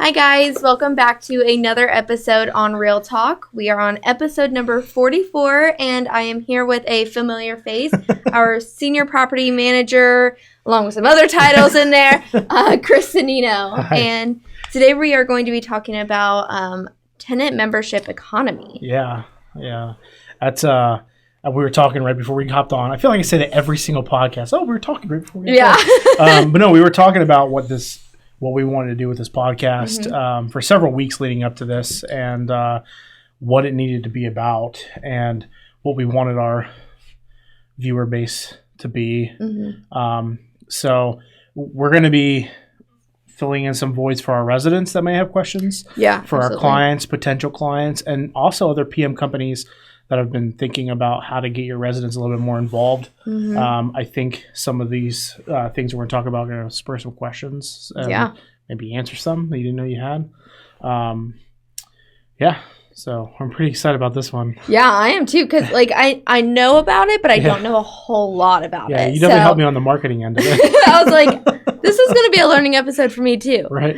Hi guys, welcome back to another episode on Real Talk. We are on episode number 44 and I am here with a familiar face, our senior property manager, along with some other titles in there, Chris Sanino. Hi. And today we are going to be talking about tenant membership economy. Yeah. That's we were talking right before we hopped on. I feel like I say that every single podcast. Oh, we were talking right before we got on. But no, we were talking about what we wanted to do with this podcast for several weeks leading up to this, and what it needed to be about, and what we wanted our viewer base to be. So we're going to be filling in some voids for our residents that may have questions. Yeah, for absolutely. our clients, potential clients, and also other PM companies that have been thinking about how to get your residents a little bit more involved. I think some of these things we're going to talk about are going to spur some questions and maybe answer some that you didn't know you had. So I'm pretty excited about this one. Yeah, I am too, because I know about it, but I don't know a whole lot about it. Yeah, you definitely helped me on the marketing end of it. I was like, this is going to be a learning episode for me too. Right.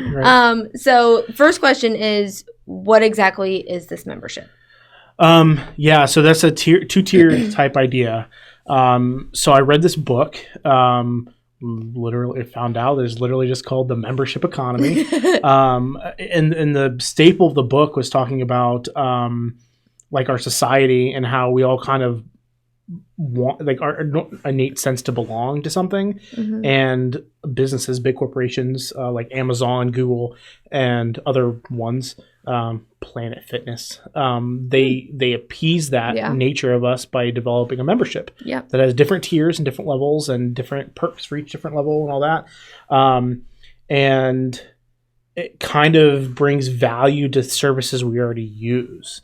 So first question is, what exactly is this membership? So that's a two-tier type idea. So I read this book, literally found out it's literally just called The Membership Economy. And the staple of the book was talking about, our society and how we all kind of want, our innate sense to belong to something. And businesses, big corporations, like Amazon, Google, and other ones, Planet Fitness, they appease that nature of us by developing a membership that has different tiers and different levels and different perks for each different level and all that. And it kind of brings value to services we already use.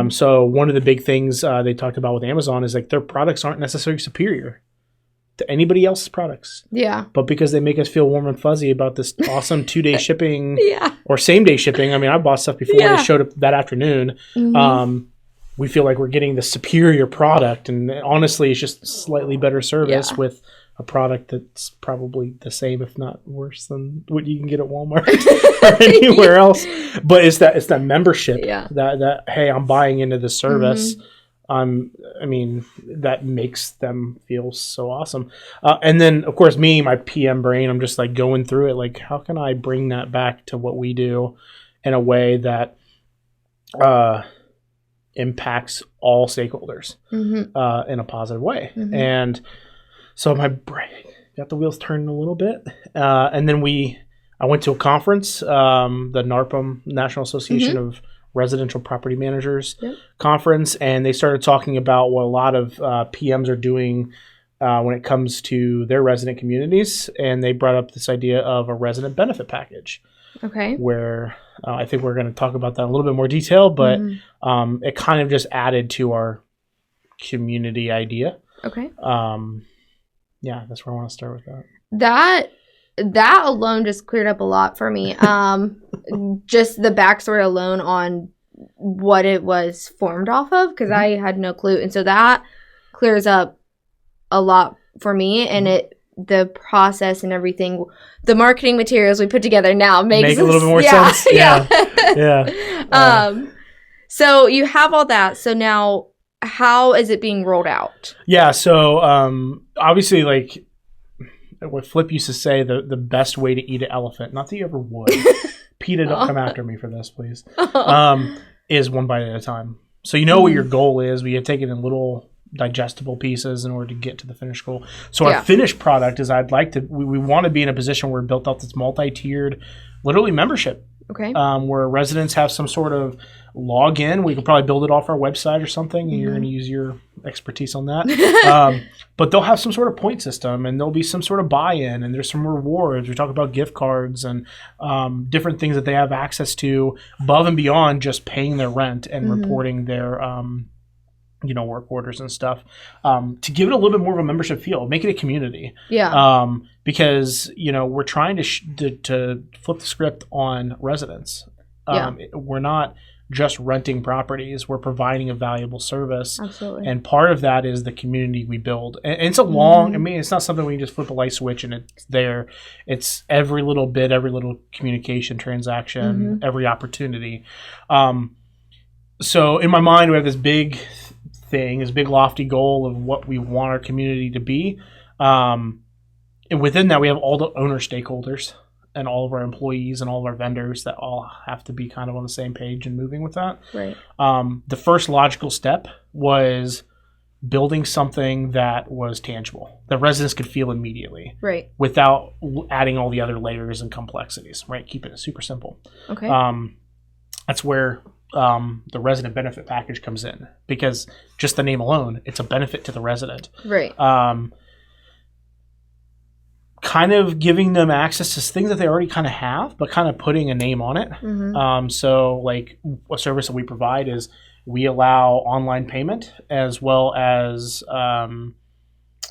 So one of the big things they talked about with Amazon is their products aren't necessarily superior to anybody else's products. Yeah. But because they make us feel warm and fuzzy about this awesome 2-day shipping or same-day shipping. I mean, I bought stuff before and it showed up that afternoon. We feel like we're getting the superior product. And honestly, it's just slightly better service with a product that's probably the same, if not worse, than what you can get at Walmart or anywhere else. But it's that membership that, hey, I'm buying into this service. That makes them feel so awesome. And then, of course, my PM brain, I'm just going through it. How can I bring that back to what we do in a way that impacts all stakeholders in a positive way? And so my brain got the wheels turning a little bit. And then I went to a conference, the NARPM, National Association of Residential Property Managers conference, and they started talking about what a lot of PMs are doing when it comes to their resident communities, and they brought up this idea of a resident benefit package. Okay. Where I think we're going to talk about that in a little bit more detail, but it kind of just added to our community idea. Okay. That's where I want to start with that. That alone just cleared up a lot for me. Just the backstory alone on what it was formed off of, because I had no clue. And so that clears up a lot for me. And the process and everything, the marketing materials we put together now make a little bit more sense. So you have all that. So now, how is it being rolled out? Yeah. So obviously, what Flip used to say, the best way to eat an elephant, not that you ever would. PETA, don't come after me for this, please. Is one bite at a time. So you know what your goal is. We have taken in little digestible pieces in order to get to the finished goal. So our finished product is we want to be in a position where we built out this multi-tiered, literally membership. Okay. Where residents have some sort of login. We could probably build it off our website or something. And you're going to use your expertise on that. But they'll have some sort of point system, and there'll be some sort of buy-in, and there's some rewards. We talk about gift cards and different things that they have access to above and beyond just paying their rent and reporting their work orders and stuff, to give it a little bit more of a membership feel, make it a community. Yeah. Because we're trying to flip the script on residents. We're not just renting properties. We're providing a valuable service. Absolutely. And part of that is the community we build. And it's a long, I mean, it's not something where you just flip a light switch and it's there. It's every little bit, every little communication transaction, every opportunity. So in my mind, we have this big thing, this big lofty goal of what we want our community to be. And within that, we have all the owner stakeholders and all of our employees and all of our vendors that all have to be kind of on the same page and moving with that. Right. The first logical step was building something that was tangible, that residents could feel immediately. Right. Without adding all the other layers and complexities, right? Keeping it super simple. Okay. That's where the resident benefit package comes in, because just the name alone, it's a benefit to the resident. Right. Kind of giving them access to things that they already kind of have, but kind of putting a name on it. So like a service that we provide is we allow online payment as well as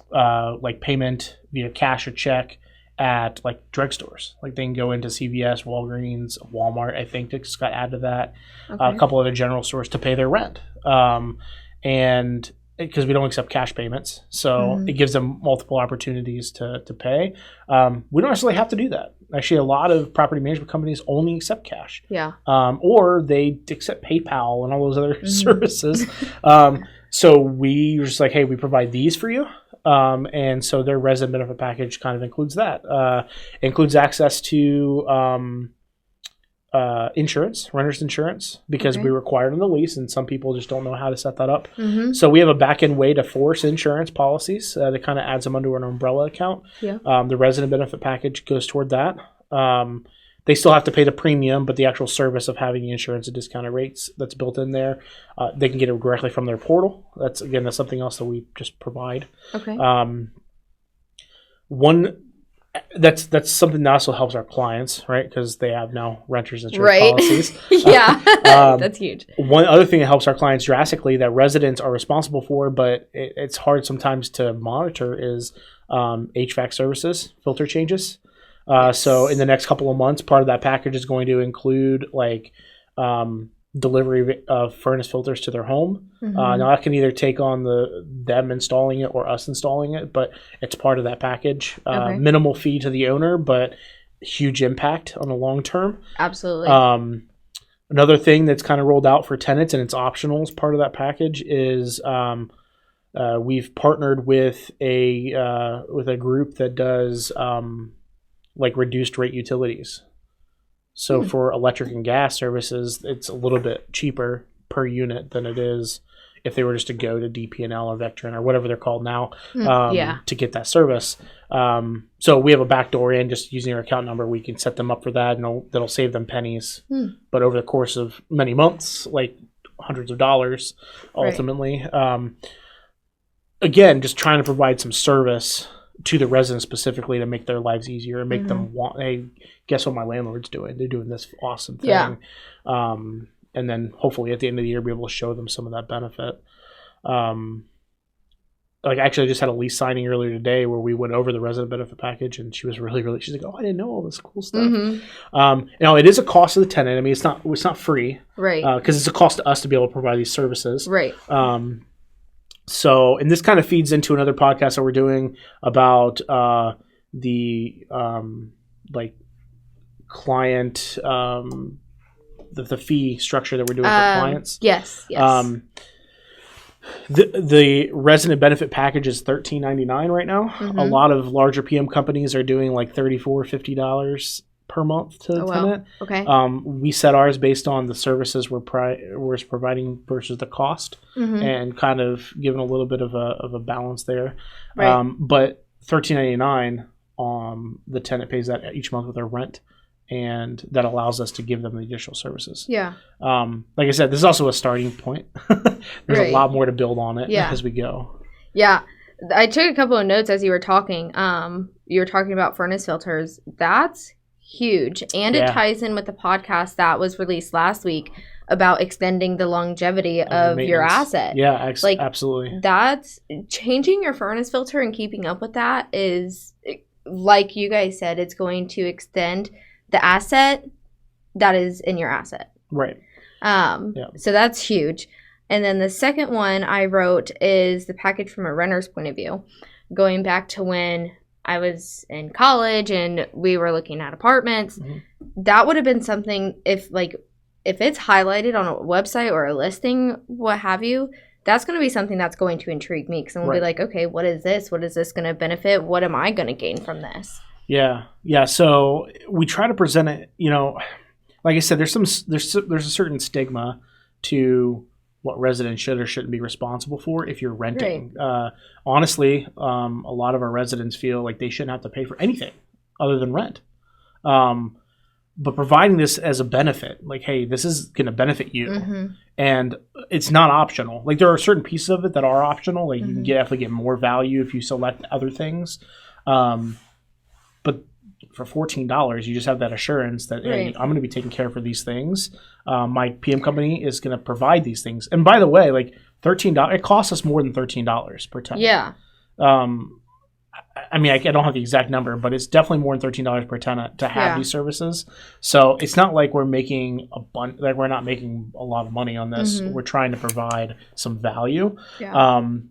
like payment via cash or check at like drugstores. Like they can go into CVS, Walgreens, Walmart, I think just got added to that. A couple other general stores to pay their rent. And because we don't accept cash payments. So it gives them multiple opportunities to pay. We don't necessarily have to do that. Actually, a lot of property management companies only accept cash. Yeah. Or they accept PayPal and all those other services. So we were just like, hey, we provide these for you. And so their resident benefit package kind of includes that. Includes access to insurance, renter's insurance, because we require it in the lease, and some people just don't know how to set that up. So we have a back-end way to force insurance policies that kind of adds them under an umbrella account. Yeah. The resident benefit package goes toward that. They still have to pay the premium, but the actual service of having the insurance at discounted rates that's built in there, they can get it directly from their portal. That's something else that we just provide. Okay. That's something that also helps our clients, right? Because they have now renters insurance policies. Yeah, that's huge. One other thing that helps our clients drastically that residents are responsible for, but it's hard sometimes to monitor, is HVAC services, filter changes. So in the next couple of months, part of that package is going to include like delivery of furnace filters to their home. Now I can either take on them installing it or us installing it, but it's part of that package. Minimal fee to the owner, but huge impact on the long term. Absolutely. Another thing that's kind of rolled out for tenants, and it's optional as part of that package, is we've partnered with a group that does like reduced rate utilities. So for electric and gas services, it's a little bit cheaper per unit than it is if they were just to go to DP&L or Vectren or whatever they're called now to get that service. So we have a backdoor in, just using our account number, we can set them up for that, and that'll save them pennies. But over the course of many months, like hundreds of dollars ultimately. Again, just trying to provide some service to the residents specifically to make their lives easier and make them want, hey, guess what my landlord's doing? They're doing this awesome thing. Yeah. And then hopefully at the end of the year, be able to show them some of that benefit. Like actually I just had a lease signing earlier today where we went over the resident benefit package, and she was she's like, oh, I didn't know all this cool stuff. It is a cost of the tenant. I mean, it's not free. Right. Because it's a cost to us to be able to provide these services. Right. So, and this kind of feeds into another podcast that we're doing about the like client, the fee structure that we're doing for clients. Yes. The resident benefit package is $13.99 right now. A lot of larger PM companies are doing like $34, $50 per month to the tenant. Okay. We set ours based on the services we're providing versus the cost, and kind of giving a little bit of a balance there. Right. But $13.99, the tenant pays that each month with their rent, and that allows us to give them the additional services. Yeah. Like I said, this is also a starting point. There's a lot more to build on it as we go. Yeah. I took a couple of notes as you were talking. You were talking about furnace filters. That's huge. And it ties in with the podcast that was released last week about extending the longevity of your asset. Yeah, absolutely. That's changing your furnace filter and keeping up with that is, like you guys said, it's going to extend the asset that is in your asset. Right. So that's huge. And then the second one I wrote is the package from a renter's point of view, going back to when I was in college and we were looking at apartments. That would have been something if it's highlighted on a website or a listing, what have you, that's going to be something that's going to intrigue me because I'm going to be like, okay, what is this? What is this going to benefit? What am I going to gain from this? Yeah. So we try to present it, like I said, there's a certain stigma to what residents should or shouldn't be responsible for if you're renting. Right. Honestly, a lot of our residents feel like they shouldn't have to pay for anything other than rent. But providing this as a benefit, like, hey, this is going to benefit you. And it's not optional. Like, there are certain pieces of it that are optional. Like, you can definitely get more value if you select other things. But for $14, you just have that assurance that, hey, I'm going to be taken care of for these things. My PM company is going to provide these things. And by the way, like, $13, it costs us more than $13 per tenant. Yeah. I mean, I don't have the exact number, but it's definitely more than $13 per tenant to have these services. So it's not like we're making we're not making a lot of money on this. We're trying to provide some value,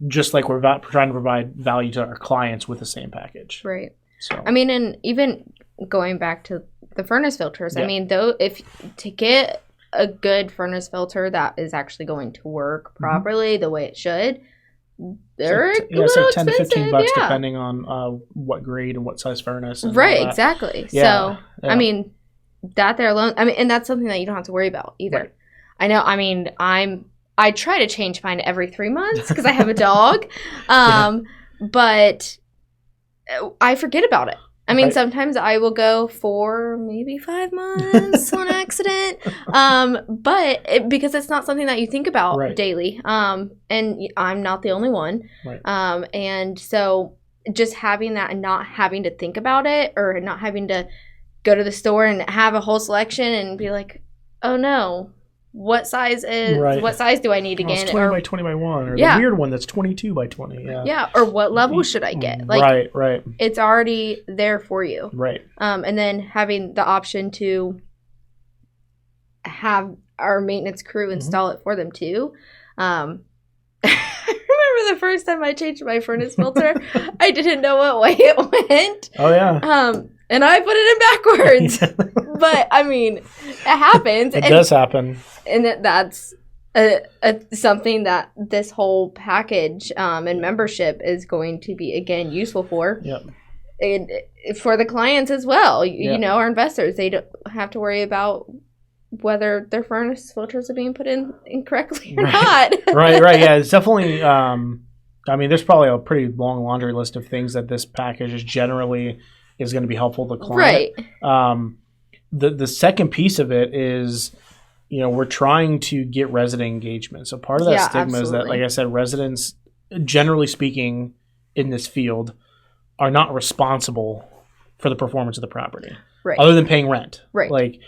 just like we're trying to provide value to our clients with the same package. Right. So I mean, and even going back to the furnace filters, I mean, though, if to get a good furnace filter that is actually going to work properly the way it should. They're it's like $10 to $15 depending on what grade and what size furnace. And right, exactly. Yeah, so, I mean, that there alone, and that's something that you don't have to worry about either. Right. I know, I mean, I try to change mine every 3 months because I have a dog, but I forget about it. I mean, sometimes I will go 4, maybe 5 months on accident, but because it's not something that you think about daily, and I'm not the only one, and so just having that and not having to think about it or not having to go to the store and have a whole selection and be like, oh no, what size do I need again? It's 20 by 20 by 1, or the weird one that's 22 by 20. Yeah, or what level should I get? Like, right. It's already there for you. Right. And then having the option to have our maintenance crew install it for them too. I remember the first time I changed my furnace filter, I didn't know what way it went. Oh yeah. And I put it in backwards. But I mean, it happens. It does happen. And that's something that this whole package and membership is going to be, again, useful for. Yep. And for the clients as well. You know, our investors, they don't have to worry about whether their furnace filters are being put in incorrectly or not. Right. Yeah, it's definitely, I mean, there's probably a pretty long laundry list of things that this package is generally is going to be helpful to the client. Right. The second piece of it is, we're trying to get resident engagement. So part of that stigma is that, like I said, residents, generally speaking, in this field, are not responsible for the performance of the property, other than paying rent. Right. Like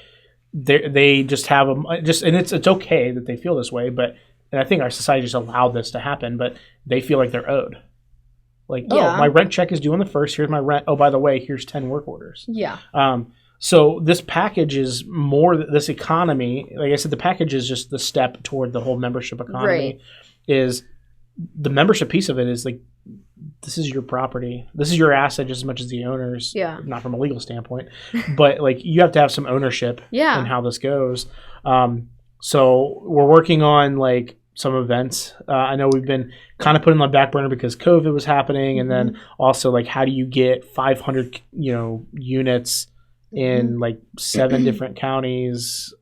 they just have and it's okay that they feel this way, but and I think our society just allowed this to happen, but they feel like they're owed. Like, my rent check is due on the 1st. Here's my rent. Oh, by the way, here's 10 work orders. Yeah. So this package is more this economy. Like I said, the package is just the step toward the whole membership economy. Right. Is the membership piece of it is like, this is your property. This is your asset just as much as the owner's. Yeah. Not from a legal standpoint, but like you have to have some ownership in how this goes. So we're working on like some events. I know we've been kind of putting on the back burner because COVID was happening, and then also like how do you get 500 units in like 7 different counties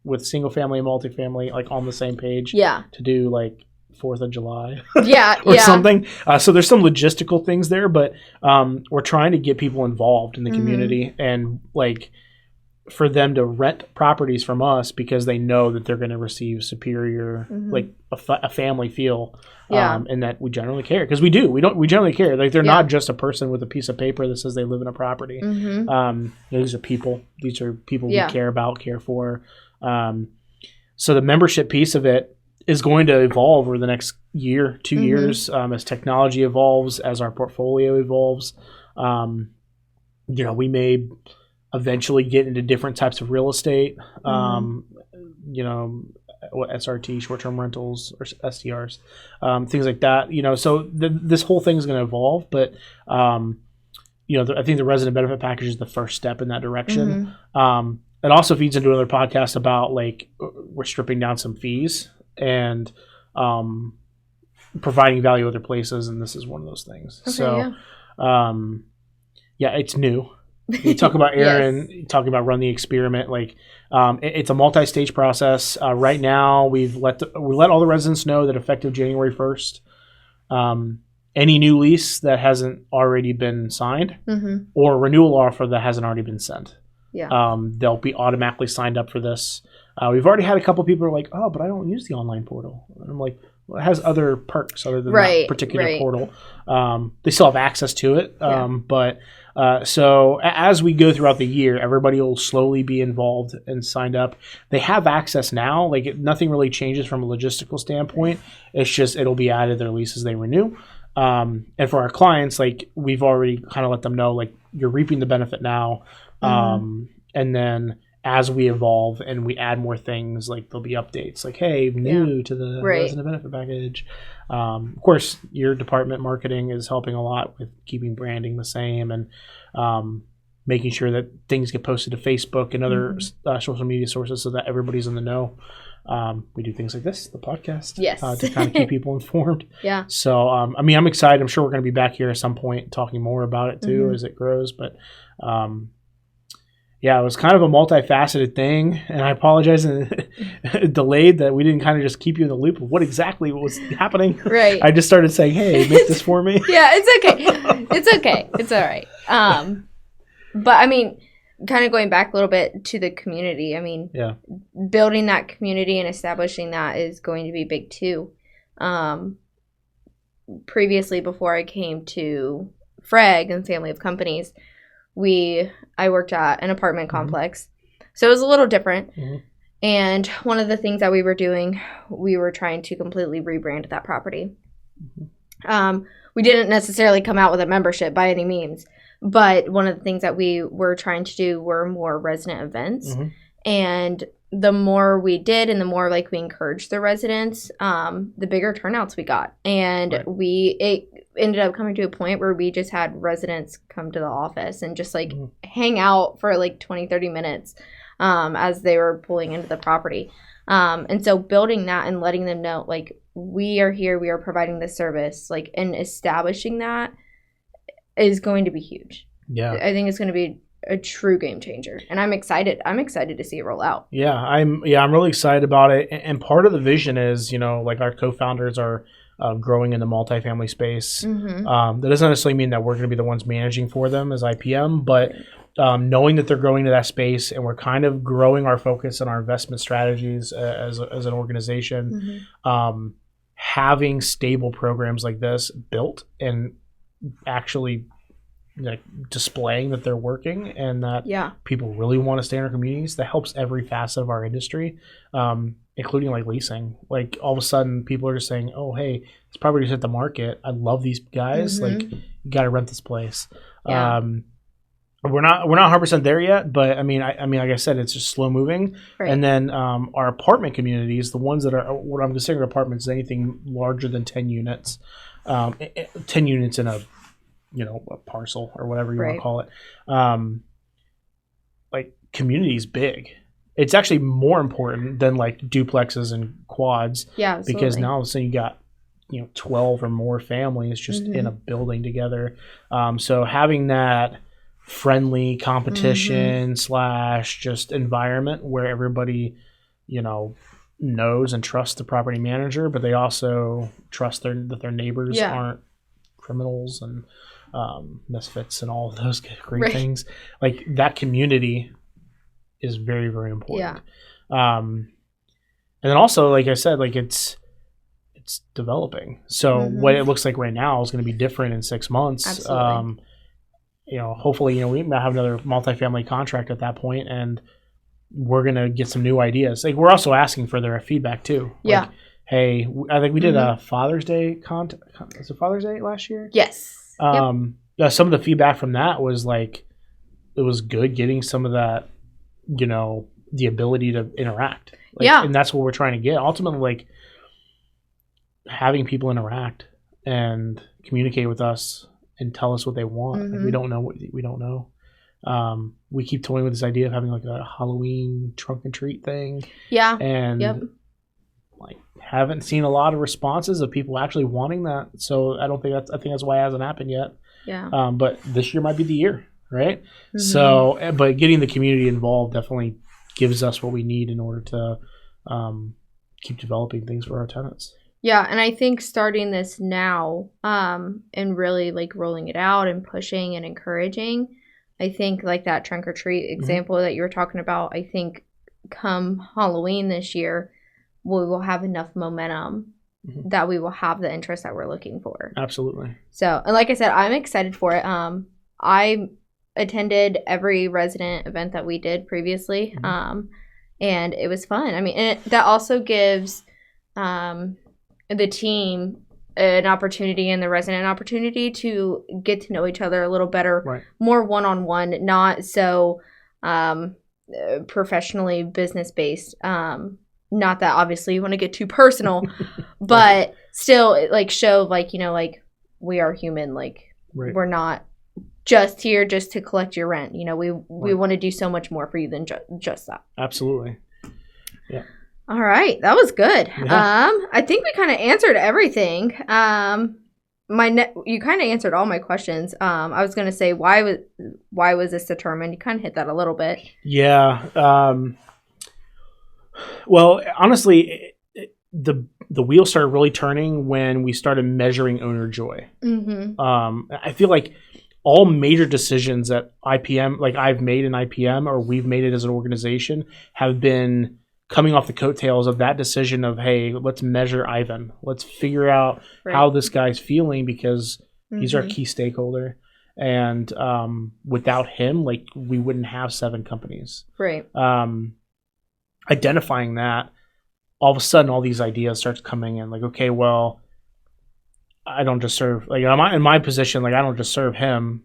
with single family and multifamily like on the same page to do like 4th of July or something. So there's some logistical things there, but we're trying to get people involved in the community and like for them to rent properties from us because they know that they're going to receive superior like a family feel. And that we generally care because we do. We generally care. Like they're not just a person with a piece of paper that says they live in a property. These are people. These are people we care about, care for. So the membership piece of it is going to evolve over the next year, 2 years, as technology evolves, as our portfolio evolves. We may eventually get into different types of real estate. SRT, short-term rentals, or STRs, things like that. So this whole thing is going to evolve, but I think the resident benefit package is the first step in that direction. It also feeds into another podcast about we're stripping down some fees and providing value other places, and this is one of those things. Okay, it's new. You talk about Aaron, yes. Talking about run the experiment. It's a multi-stage process. Right now, we let all the residents know that effective January 1st, any new lease that hasn't already been signed or renewal offer that hasn't already been sent, they'll be automatically signed up for this. We've already had a couple people who are like, "Oh, but I don't use the online portal." And I'm like, well, it has other perks other than that particular portal. They still have access to it, so as we go throughout the year, everybody will slowly be involved and signed up. They have access now. Nothing really changes from a logistical standpoint. It's just it'll be added to their lease as they renew. And for our clients, we've already kind of let them know, you're reaping the benefit now. And then as we evolve and we add more things, there'll be updates hey, new to the resident benefit package. Of course, your department marketing is helping a lot with keeping branding the same and making sure that things get posted to Facebook and other social media sources so that everybody's in the know. We do things like this, the podcast, to kind of keep people informed. Yeah. So, I'm excited. I'm sure we're going to be back here at some point talking more about it too as it grows. But, it was kind of a multifaceted thing, and I apologize delayed that we didn't kind of just keep you in the loop of what exactly was happening. Right. I just started saying, "Hey, make this for me." Yeah, it's okay. It's okay. It's all right. But kind of going back a little bit to the community. Building that community and establishing that is going to be big too. Previously, before I came to Freg and Family of Companies, I worked at an apartment complex, so it was a little different. And one of the things that we were doing, we were trying to completely rebrand that property. We didn't necessarily come out with a membership by any means, but one of the things that we were trying to do were more resident events. And the more we did and the more we encouraged the residents, the bigger turnouts we got. And it ended up coming to a point where we just had residents come to the office and just hang out for 20-30 minutes as they were pulling into the property. And so building that and letting them know we are here, we are providing this service, and establishing that is going to be huge. Yeah. I think it's going to be a true game changer, and I'm excited to see it roll out. I'm really excited about it, and part of the vision is our co-founders are growing in the multifamily space. That doesn't necessarily mean that we're going to be the ones managing for them as IPM, but knowing that they're growing to that space, and we're kind of growing our focus on our investment strategies as an organization, having stable programs like this built and actually displaying that they're working and that people really want to stay in our communities, that helps every facet of our industry, including leasing. All of a sudden people are just saying, "Oh, hey, this property just hit the market. I love these guys. You got to rent this place." We're not 100% there yet, but I mean, like I said, it's just slow moving. Right. And then our apartment communities, the ones that are what I'm considering apartments, is anything larger than 10 units, 10 units in a parcel or whatever you want to call it. Community is big. It's actually more important than duplexes and quads. Yeah, absolutely. Because now all of a sudden you got 12 or more families just in a building together. So having that friendly competition / just environment where everybody knows and trusts the property manager, but they also trust that their neighbors aren't criminals and misfits and all of those great things. That community is very, very important. And then also, like I said, it's developing. So what it looks like right now is going to be different in 6 months. Absolutely. Hopefully, we might have another multifamily contract at that point, and we're going to get some new ideas. We're also asking for their feedback too. Yeah. Hey, I think we did a Father's Day was it Father's Day last year? Yes. Some of the feedback from that was it was good getting some of that, the ability to interact. And that's what we're trying to get. Ultimately, like, having people interact and communicate with us and tell us what they want. Like, we don't know what we don't know. We keep toying with this idea of having like a Halloween trunk and treat thing. Yeah. And like, haven't seen a lot of responses of people actually wanting that. So I think that's why it hasn't happened yet. Yeah. But this year might be the year, right? So, but getting the community involved definitely gives us what we need in order to keep developing things for our tenants. Yeah, and I think starting this now, and really like rolling it out and pushing and encouraging, I think like that trunk or treat example that you were talking about, I think come Halloween this year, we will have enough momentum that we will have the interest that we're looking for. Absolutely. So, and like I said, I'm excited for it. I attended every resident event that we did previously, and it was fun. I mean, and that also gives the team an opportunity and the resident an opportunity to get to know each other a little better, more one-on-one, not so professionally business-based. Not that obviously you want to get too personal, but still like show like, you know, like we are human. Like we're not just here just to collect your rent. You know, we want to do so much more for you than just that. Absolutely. Yeah. All right. That was good. Yeah. I think we kind of answered everything. You kind of answered all my questions. I was going to say, why was this determined? You kind of hit that a little bit. Yeah. Well, honestly, the wheel started really turning when we started measuring owner joy. I feel like all major decisions that IPM, like I've made in IPM or we've made it as an organization, have been coming off the coattails of that decision of, hey, let's measure Ivan. Let's figure out how this guy's feeling because he's our key stakeholder. And without him, like we wouldn't have 7 companies. Right. Identifying that, all of a sudden all these ideas starts coming in like, okay, well, I don't just serve, like in my position, like I don't just serve him,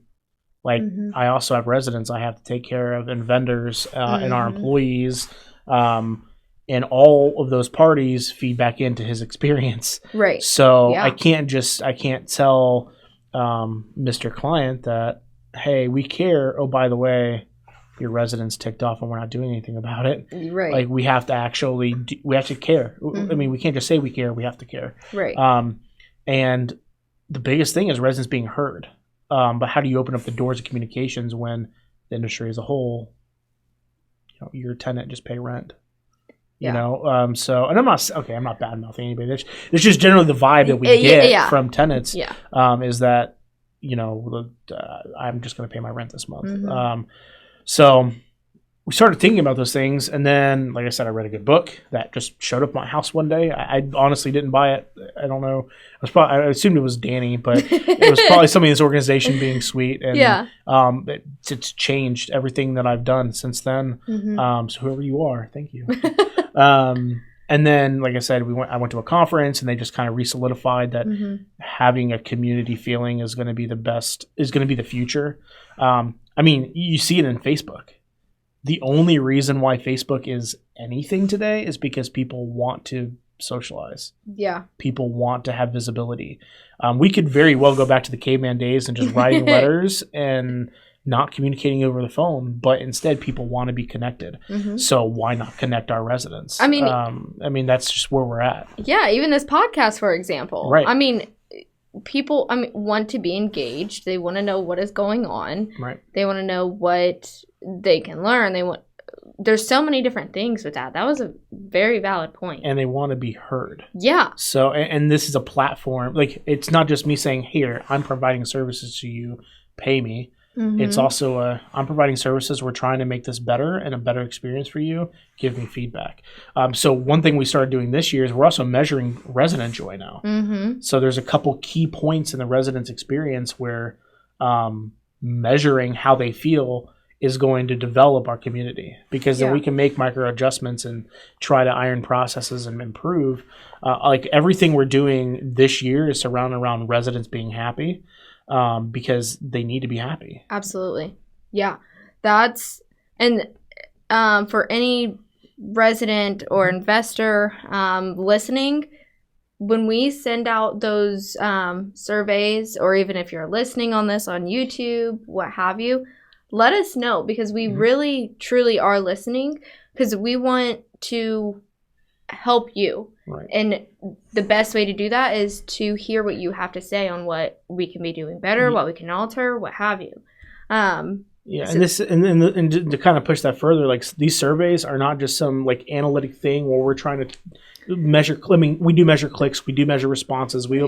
like I also have residents I have to take care of and vendors and our employees, and all of those parties feed back into his experience. Right. So I can't tell Mr. Client that, hey, we care, oh, by the way, your residence ticked off and we're not doing anything about it. Right. Like we have to actually care. I mean, we can't just say we care, we have to care. Right. And the biggest thing is residents being heard. But how do you open up the doors of communications when the industry as a whole, you know, your tenant just pay rent? You know, so, and I'm not bad mouthing anybody. It's just generally the vibe that we get from tenants. Is that, you know, I'm just going to pay my rent this month. So we started thinking about those things, and then, like I said, I read a good book that just showed up at my house one day. I honestly didn't buy it. I don't know. I assumed it was Danny, but it was probably somebody in this organization being sweet. And it's changed everything that I've done since then. So whoever you are, thank you. And then, like I said, I went to a conference, and they just kind of re-solidified that having a community feeling is going to be the future. I mean, you see it in Facebook. The only reason why Facebook is anything today is because people want to socialize. Yeah. People want to have visibility. We could very well go back to the caveman days and just writing letters and not communicating over the phone, but instead people want to be connected. So why not connect our residents? I mean, that's just where we're at. Yeah, even this podcast, for example. Right. I mean, people want to be engaged. They want to know what is going on. Right. They want to know what they can learn. There's so many different things with that. That was a very valid point. And they want to be heard. Yeah. So, and this is a platform. Like, it's not just me saying, here, I'm providing services to you, pay me. It's also I'm providing services. We're trying to make this better and a better experience for you. Give me feedback. So one thing we started doing this year is we're also measuring resident joy now. So there's a couple key points in the resident's experience where measuring how they feel is going to develop our community, because then we can make micro adjustments and try to iron processes and improve. Like everything we're doing this year is surrounded around residents being happy. Because they need to be happy. Absolutely. Yeah. For any resident or investor listening, when we send out those surveys, or even if you're listening on this on YouTube, what have you, let us know, because we really, truly are listening, because we want to help you. Right. And the best way to do that is to hear what you have to say on what we can be doing better, what we can alter, what have you. Yeah, so, and to kind of push that further, like these surveys are not just some like analytic thing where we're trying to measure. I mean, we do measure clicks, we do measure responses, we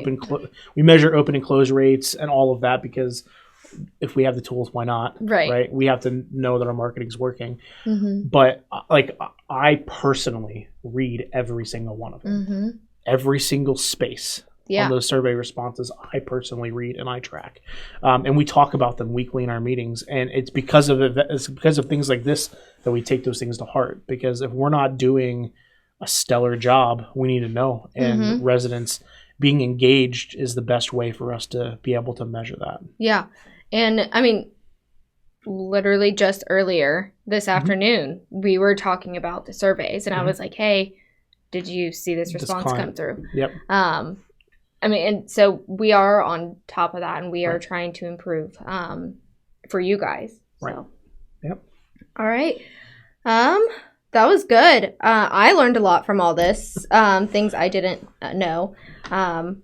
measure open and close rates and all of that, because if we have the tools, why not? Right. We have to know that our marketing's working. But like I personally read every single one of them, every single space. On those survey responses, I personally read and I track, and we talk about them weekly in our meetings. And it's because of things like this that we take those things to heart. Because if we're not doing a stellar job, we need to know. And residents being engaged is the best way for us to be able to measure that. Yeah, and I mean, literally just earlier this afternoon, we were talking about the surveys, and I was like, "Hey, did you see this response come through?" Yep. I mean, and so we are on top of that, and we are trying to improve for you guys. So. Right. Yep. All right. That was good. I learned a lot from all this. Things I didn't know. I'm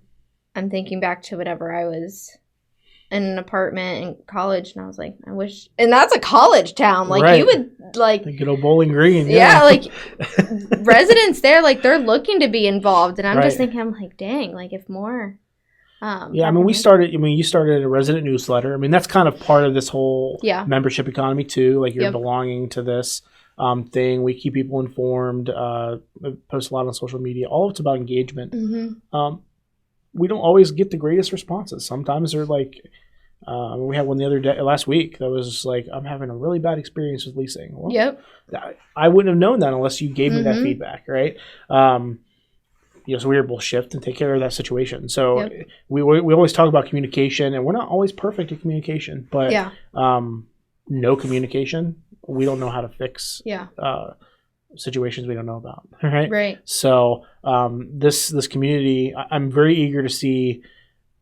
thinking back to whenever I was in an apartment in college, and I was like, I wish. And that's a college town. Like you would like good old Bowling Green. Yeah, like residents there, like they're looking to be involved, and I'm just thinking, I'm like, dang, like if more. Yeah, I mean, you started a resident newsletter. I mean, that's kind of part of this whole membership economy too. Like you're belonging to this thing. We keep people informed. Post a lot on social media. All of it's about engagement. We don't always get the greatest responses. Sometimes they're like, we had one last week that was just like, I'm having a really bad experience with leasing. Well, I wouldn't have known that unless you gave me that feedback, right? So we were able to shift and take care of that situation. So we always talk about communication, and we're not always perfect at communication, but no communication, we don't know how to fix situations we don't know about. Right. So this community, I'm very eager to see.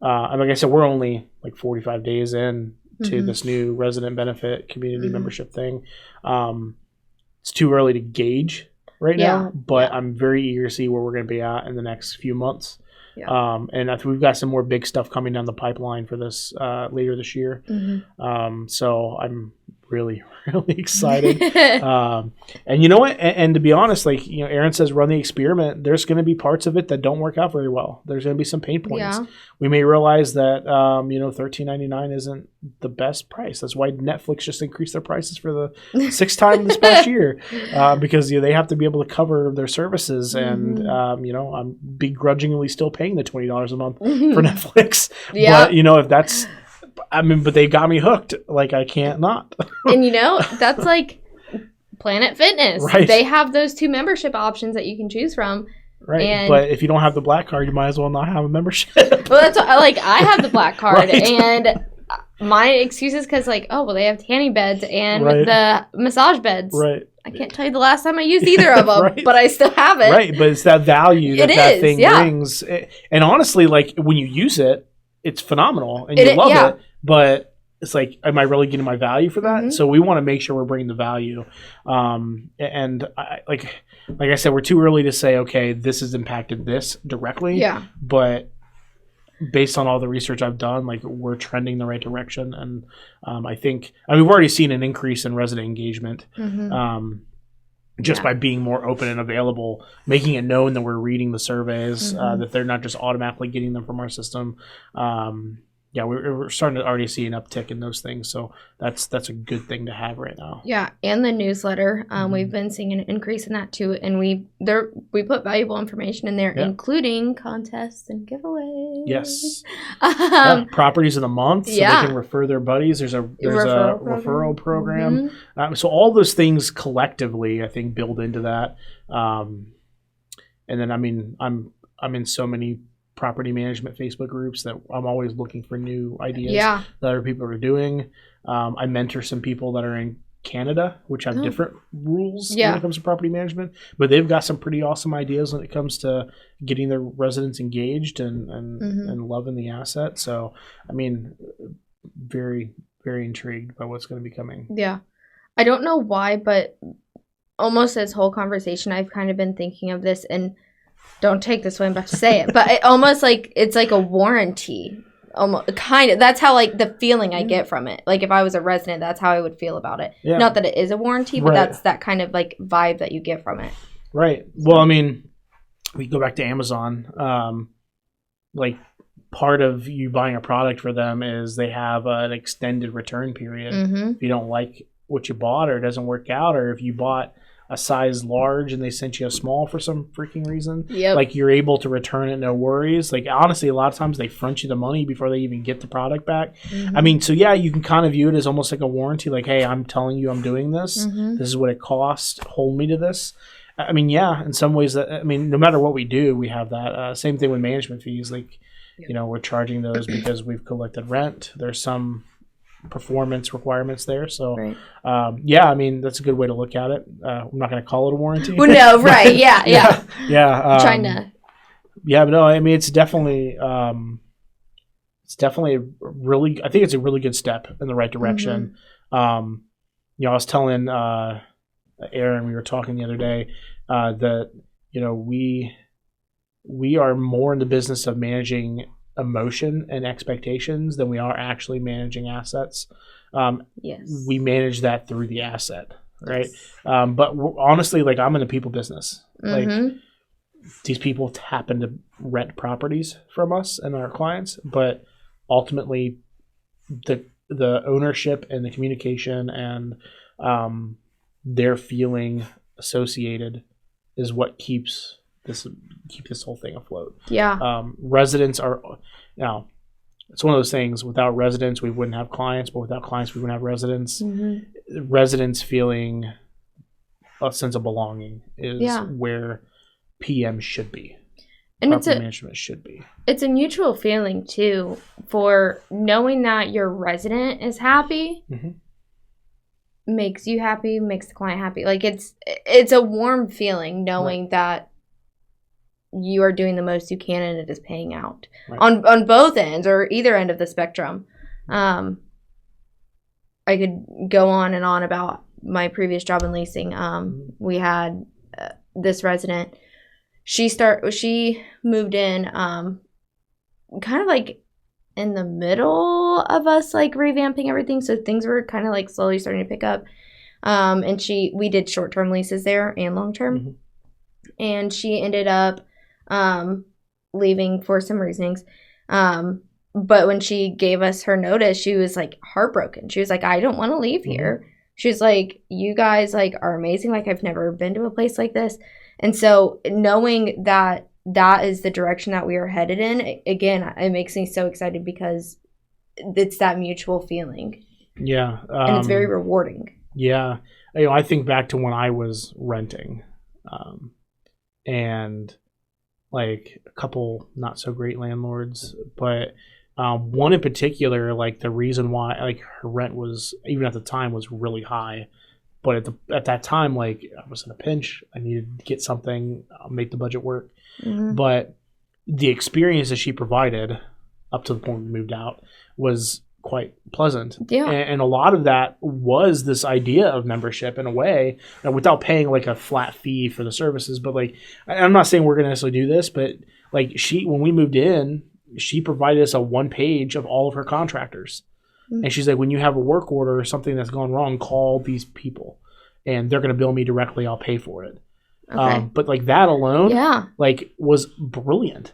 And like I said, we're only like 45 days in to this new resident benefit community membership thing. It's too early to gauge right now, but I'm very eager to see where we're going to be at in the next few months. And I think we've got some more big stuff coming down the pipeline for this later this year. So I'm really excited. And you know what? And to be honest, like, you know, Aaron says, run the experiment. There's going to be parts of it that don't work out very well. There's going to be some pain points. We may realize that, $13.99 isn't the best price. That's why Netflix just increased their prices for the sixth time this past year, because they have to be able to cover their services. And, I'm begrudgingly still paying the $20 a month for Netflix. But, if that's, but they got me hooked. Like, I can't not. And, that's like Planet Fitness. Right. They have those 2 membership options that you can choose from. Right. But if you don't have the black card, you might as well not have a membership. Well, that's like, I have the black card. And my excuse is because, like, they have tanning beds and the massage beds. Right. I can't tell you the last time I used either of them, but I still have it. Right. But it's that value that thing brings. And honestly, like, when you use it, it's phenomenal and you love it. But it's like, am I really getting my value for that? So we want to make sure we're bringing the value. And like I said, we're too early to say, okay, this has impacted this directly. Yeah. But based on all the research I've done, like, we're trending the right direction. And we've already seen an increase in resident engagement. Just by being more open and available, making it known that we're reading the surveys, that they're not just automatically getting them from our system. We're starting to already see an uptick in those things. So that's a good thing to have right now. Yeah, and the newsletter, we've been seeing an increase in that too. And we put valuable information in there, including contests and giveaways. Yes. Properties of the month, so they can refer their buddies. There's a referral program. So all those things collectively, I think, build into that. And then, I'm in so many property management Facebook groups that I'm always looking for new ideas that other people are doing. I mentor some people that are in Canada, which have different rules Yeah. when it comes to property management, but they've got some pretty awesome ideas when it comes to getting their residents engaged and loving the asset. So, I mean, very, very intrigued by what's going to be coming. Yeah. I don't know why, but almost this whole conversation, I've kind of been thinking of this, and don't take this way I'm about to say it, but it almost like it's like a warranty. Almost kind of. That's how like the feeling I get from it. Like if I was a resident, that's how I would feel about it. Yeah. Not that it is a warranty, but that's that kind of like vibe that you get from it. Right. Well, I mean, we go back to Amazon. Like part of you buying a product for them is they have an extended return period. If you don't like what you bought or it doesn't work out, or if you bought a size large and they sent you a small for some freaking reason, like you're able to return it, no worries. Like honestly, a lot of times they front you the money before they even get the product back. I mean, so yeah, you can kind of view it as almost like a warranty. Like, hey, I'm telling you I'm doing this. This is what it costs. Hold me to this. I mean, yeah, in some ways that, I mean, no matter what we do, we have that. Same thing with management fees. Like, you know, we're charging those because we've collected rent. There's some performance requirements there. So, yeah, I mean, that's a good way to look at it. I'm not going to call it a warranty. Well, no, right. Yeah. Trying to. Yeah, but no, I mean, it's definitely a really, I think it's a really good step in the right direction. You know, I was telling Aaron, we were talking the other day, that, you know, we are more in the business of managing emotion and expectations than we are actually managing assets. We manage that through the asset, right? But honestly, like I'm in the people business. Like these people happen to rent properties from us and our clients, but ultimately the ownership and the communication and their feeling associated is what keeps this whole thing afloat. Residents are, now it's one of those things, without residents we wouldn't have clients, but without clients we wouldn't have residents. Residents feeling a sense of belonging is where PM should be, and property management should be. It's a mutual feeling too, for knowing that your resident is happy makes you happy, makes the client happy. Like it's a warm feeling knowing that you are doing the most you can and it is paying out on both ends or either end of the spectrum. I could go on and on about my previous job in leasing. We had this resident. She moved in kind of like in the middle of us like revamping everything, so things were kind of like slowly starting to pick up. And we did short-term leases there and long-term. And she ended up leaving for some reasonings. But when she gave us her notice, she was like heartbroken. She was like, I don't want to leave here. She was like, you guys like are amazing. Like I've never been to a place like this. And so knowing that that is the direction that we are headed in, again, it makes me so excited because it's that mutual feeling. And it's very rewarding. You know, I think back to when I was renting, and like a couple not so great landlords, but one in particular, like the reason why like her rent was, even at the time, was really high. But at that time, like I was in a pinch. I needed to get something, make the budget work. But the experience that she provided up to the point we moved out was quite pleasant. And a lot of that was this idea of membership in a way, without paying like a flat fee for the services. But like, I'm not saying we're going to necessarily do this, but like when we moved in, she provided us a 1-page of all of her contractors. And she's like, when you have a work order or something that's gone wrong, call these people and they're going to bill me directly. I'll pay for it. But like that alone, like was brilliant.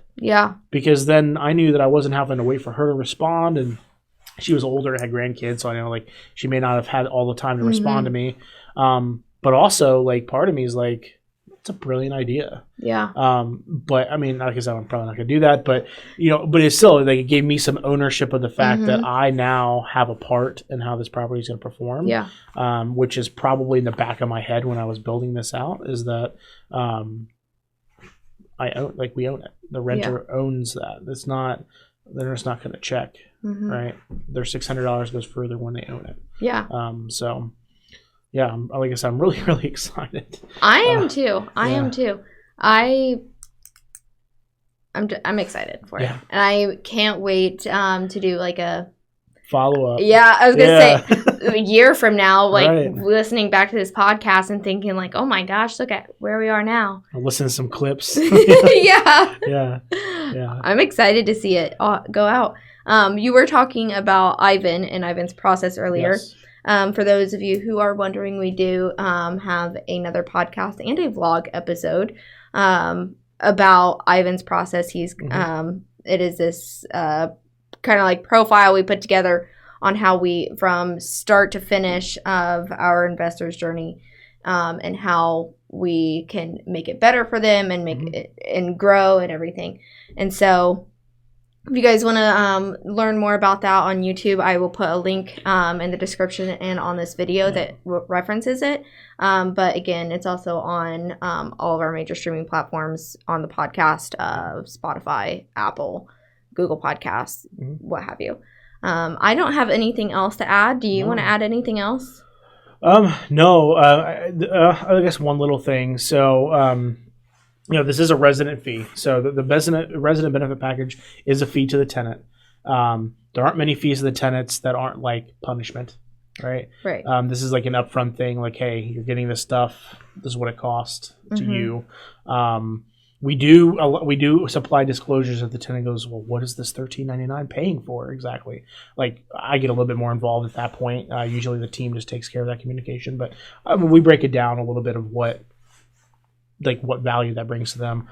Because then I knew that I wasn't having to wait for her to respond, and she was older, had grandkids, so I know like she may not have had all the time to respond to me. But also like part of me is like, it's a brilliant idea. But I mean, like I said, I'm probably not gonna do that, but you know, but it's still like it gave me some ownership of the fact that I now have a part in how this property is gonna perform. Which is probably in the back of my head when I was building this out, is that we own it. The renter owns that. It's not, they're just not gonna check. Right? Their $600 goes further when they own it. like I said, I'm really, really excited. I am too. I am too. I'm excited for it, and I can't wait to do like a follow up. Yeah, I was gonna say a year from now, like listening back to this podcast and thinking like, oh my gosh, look at where we are now. I'll listen to some clips. Yeah. I'm excited to see it go out. You were talking about Ivan and Ivan's process earlier. Yes. For those of you who are wondering, we do have another podcast and a vlog episode about Ivan's process. He's it is this kind of like profile we put together on how we, from start to finish of our investors' journey, and how we can make it better for them and make it and grow and everything. And so if you guys want to learn more about that on YouTube, I will put a link in the description and on this video that references it. But again, it's also on all of our major streaming platforms, on the podcast of Spotify, Apple, Google Podcasts, what have you. I don't have anything else to add. Do you want to add anything else? No. I guess one little thing. So, this is a resident fee. So the resident benefit package is a fee to the tenant. There aren't many fees to the tenants that aren't like punishment, right? Right. This is like an upfront thing. Like, hey, you're getting this stuff. This is what it costs to you. We do supply disclosures if the tenant goes, well, what is this $13.99 paying for exactly? Like, I get a little bit more involved at that point. Usually the team just takes care of that communication, but we break it down a little bit of what value that brings to them,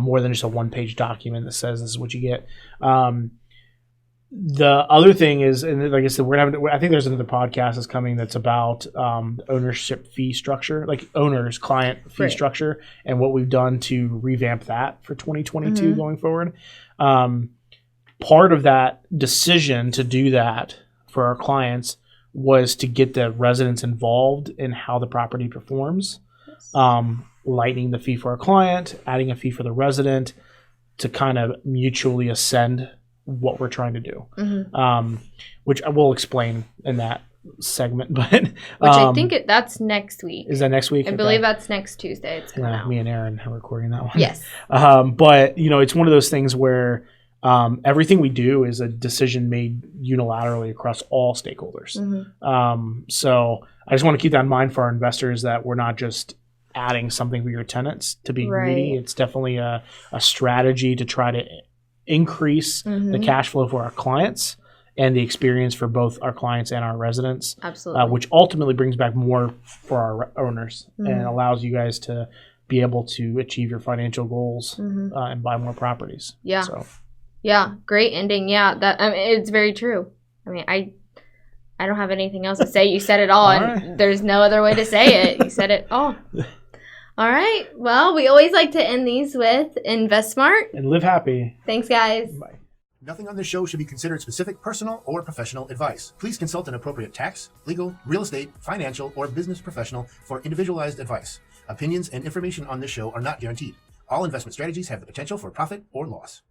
more than just a one-page document that says this is what you get. The other thing is, and like I said, I think there's another podcast that's coming that's about ownership fee structure, like owner's client fee structure, and what we've done to revamp that for 2022 going forward. Part of that decision to do that for our clients was to get the residents involved in how the property performs, lightening the fee for our client, adding a fee for the resident to kind of mutually ascend what we're trying to do, which I will explain in that segment. But which I think that's next week. Is that next week? I believe that's next Tuesday. It's coming out. Me and Aaron are recording that one. Yes. But it's one of those things where everything we do is a decision made unilaterally across all stakeholders. So I just want to keep that in mind for our investors, that we're not just adding something for your tenants to be greedy. It's definitely a strategy to try to increase the cash flow for our clients and the experience for both our clients and our residents. Absolutely. Which ultimately brings back more for our owners and allows you guys to be able to achieve your financial goals and buy more properties. Yeah. So. Yeah. Great ending. Yeah. It's very true. I mean, I don't have anything else to say. You said it all, and there's no other way to say it. You said it all. All right. Well, we always like to end these with invest smart and live happy. Thanks, guys. Bye. Nothing on this show should be considered specific personal or professional advice. Please consult an appropriate tax, legal, real estate, financial, or business professional for individualized advice. Opinions and information on this show are not guaranteed. All investment strategies have the potential for profit or loss.